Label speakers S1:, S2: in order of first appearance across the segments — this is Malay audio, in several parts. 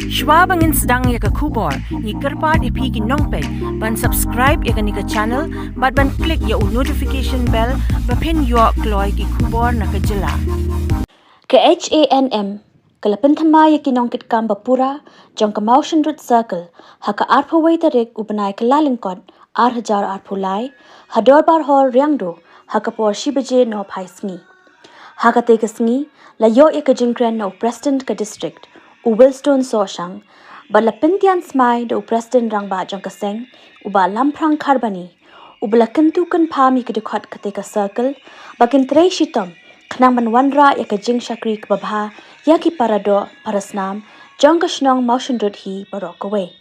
S1: Shwa bangin sedang ya ke kubor, ni kerpat ipi ki nongpek, ban subscribe ya ke ni ke channel, ban klik ya notification bell, bapin yo kloy ki kubor na ke Jylla.
S2: Ke Hanm, ke pyntymmai ya ki Nongkitkam pura, jong ke Mawshynrut Circle, ha ke arphawai tarik ubanai ke Lyngkhuh, 8,000 arphulai, ha Dorbar Hall Riangdo, ha ke por shibaje nohphai sngi. Ha ke te ke sngi, la yo ya ke jing kren no President ke district, Willstone Sohshang, ba la pyntiansmai do President Rangbah jong ke Seng, Bah Lamphrang Kharbani.ha, la kyntu kynpham ya ke dkhot ke te ke circle, bakin trei shitom, Khnang manwanra ya ke jing shakri kaba ya ki paradoh para Snem, jong ke shnong Mawshynrut hi barok away.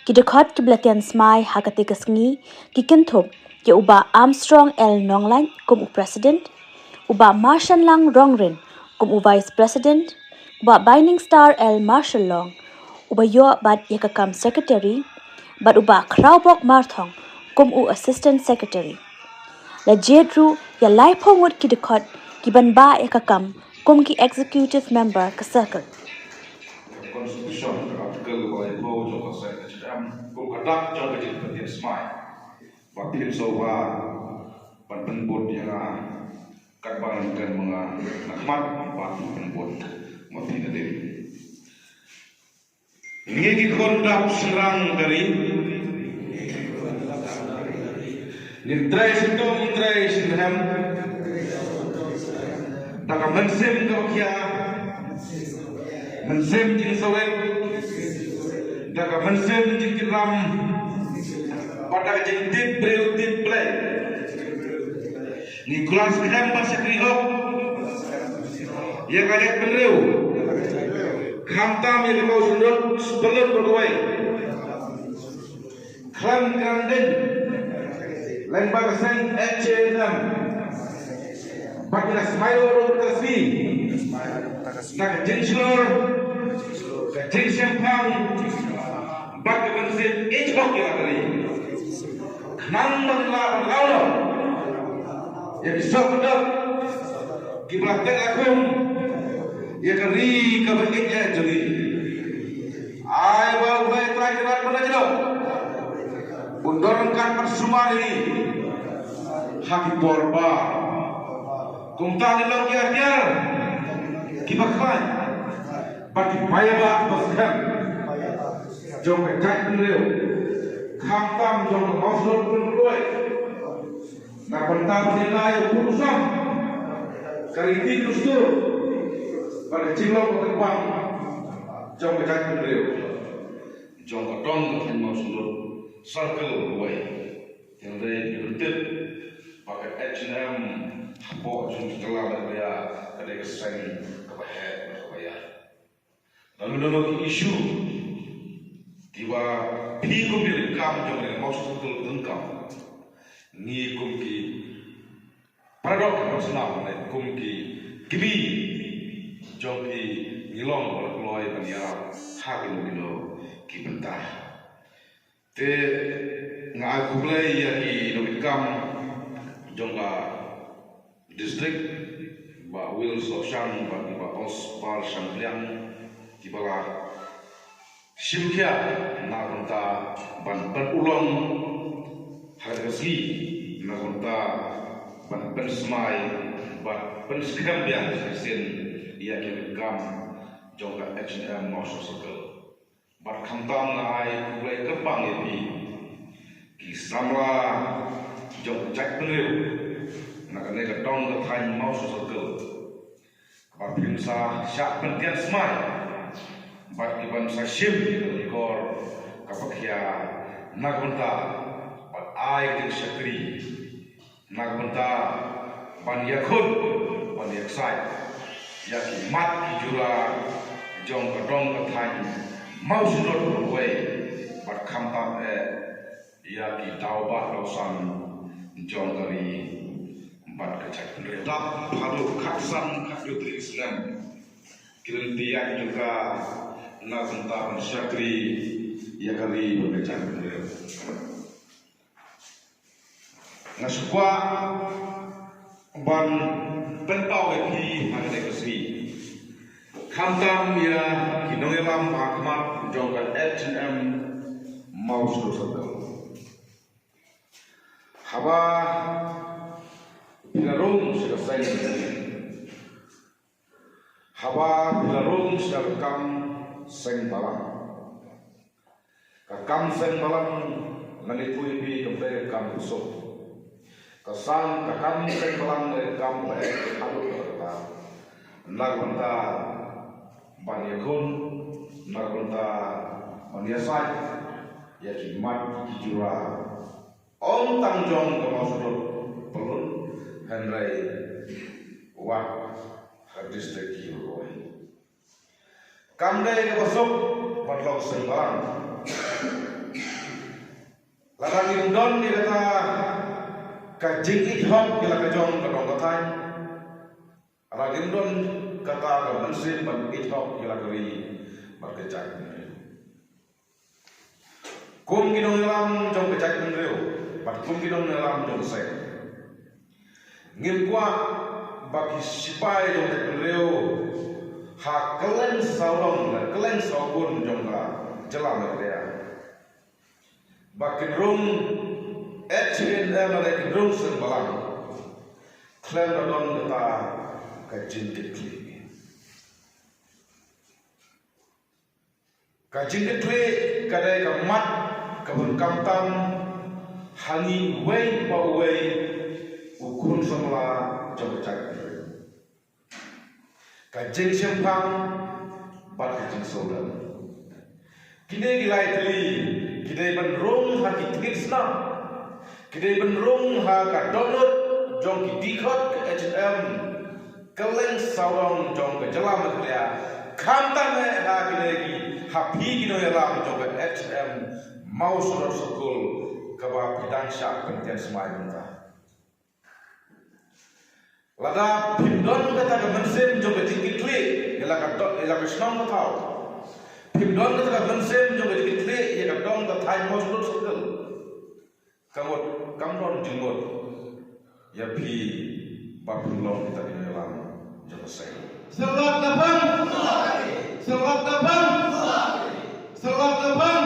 S2: Ki dkhot ki pyntiansmai ha ke te ke sngi, ki kyntu ki uba Armstrong Nonglan kum President, uba Marshanlang Rongrin kum Vice President, uba Binding Star Marshal Long, uba yo bad ya ke kam Secretary, bad uba Krawbok marthong kum Assistant Secretary. La jedru ya lai pongut ki dkhot ki banba ya ke kam kum ki Executive Member ke Circle.
S3: Constitution artikel oleh Bo jong Snem kum kadak jong ke pyntiansmai wakil soba penbud yang kadang kan nakmat waktu penbud mati nadim ngegi kondak serang dari trei shitom trei Snem daga mensim kakia mensim jing sawek daga mensim jing kiram pada jing tip breu tip play ni kelas Hanm shakri yang ada penreu kyntam yang Mawshynrut sebelum berkuai kren kandeng Rangbah Seng Hanm Pakina Smayo Tasbi nak jing jing shim bak bensin dkhot ya kali nang mangla laula ya bisa bedak kiblatek akum ya kari kabait ya jadi ai bau bai trai kerat pada jelo undorkan persumari haki porba kumtali lagi ajar kibakhan bagi bayaba bakhan jong kecak penreu kyntam jong Mawshynrut penreu na pentam nilai kurusam kari tikus tu pada cilok ketepang jong kecak penreu jong ketong ke Mawshynrut Circle away yang dari dibentuk pakai Hanm hapok jong setelah berbaya kedai Seng kebaya lalu isu tiba pi kum di kam jong dengan Mawshynrut Lyngkhuh ni kum ki paradoh Snem kum ki gibi jong ki ngilong wala kloy bania hakin bilo ki bentah te nga kublai ya ki Nongkikam jong ka district ba Willstone Sohshang ba Dorbar Hall di bawah shim na konta ban ulong hargasi na konta ban pyntyansmai ban pyntiansmai yang sen ia Nongkikam jong ka Hanm Mawshynrut Circle ban kyntam ngai kulai kepang yapi ki samla jong cak penreu na kane ka dong ka than Mawshynrut Circle ba pimsa syak pyntiansmai bat iban sa shim kor kapakhya nagunta bat ai ding shakri nagunta ban dkhot ban yaksai ya ki mat ki Jylla jong ka dong ka than Mawshynrut berkuai bat kyntam ya ki taubat dosan jong kari bat kecak penreu dap paduh khaksan khadu Snem kirantian juga na tentang shakri ya kali berkecak penreu na sukwa ban pentau ki hangde kesri Hanm ya kinongelam akmat jongkan H&M Mawshynrut Circle. Haba pilarung sudah Seng. Haba pilarung sudah kam Seng balang. Kakam Seng balang Lyngkhuh ibi kembali kam busuk. Kesan kakam Seng balang kam baik halut berkata. Nagbanta Banyakun, nagbanta Banyasai, yaki mat Jylla. Om tangjong ke Mawshynrut pelun, Henry Wat hadistek Jylla. Kamdai ke besok padlok sembarang. Larang indon dikata ka jing dkhot kila ka jong ka nohphai. Ragindon kata ka mansin ban dkhot kila ka ri markecak. Kum kinong lam jong kecak menreu, pat kum kinong lam jong Seng. Ngimkwa bagi sipai jong kecak menreu, ha kelen saurong dan kelen saubun jong ka Jylla mereka. Bakin rum H&M mereka rum sembalang. Klen radon kita kajin dikli. Kajin dikli kadai kamat kabun kamtam hangi wei pawei ukun semla jogcak. Kajin shimpang bat kajin sodan. Kini gilai teli, kini benrung ha kitkit Snem, kini benrung ha ka donut jong ki dkhot ke H&M, keleng saurong jong ke Jylla mereka, kamtan ha kini gi ha pi kino yalam jong ke H&M Mawshynrut Circle kaba pyntiansmai mereka. Lada pindon kata ke mensim jong ke jingkitli, ila ka Snem kau. Pindon kata mensim jong ke jingkitli, ia ka dong ke Thymmai Mawshynrut Circle. Kamron jinggot, ya pi babulong kita di dalam jong ke Seng.
S4: Selamat datang, selamat datang, selamat datang.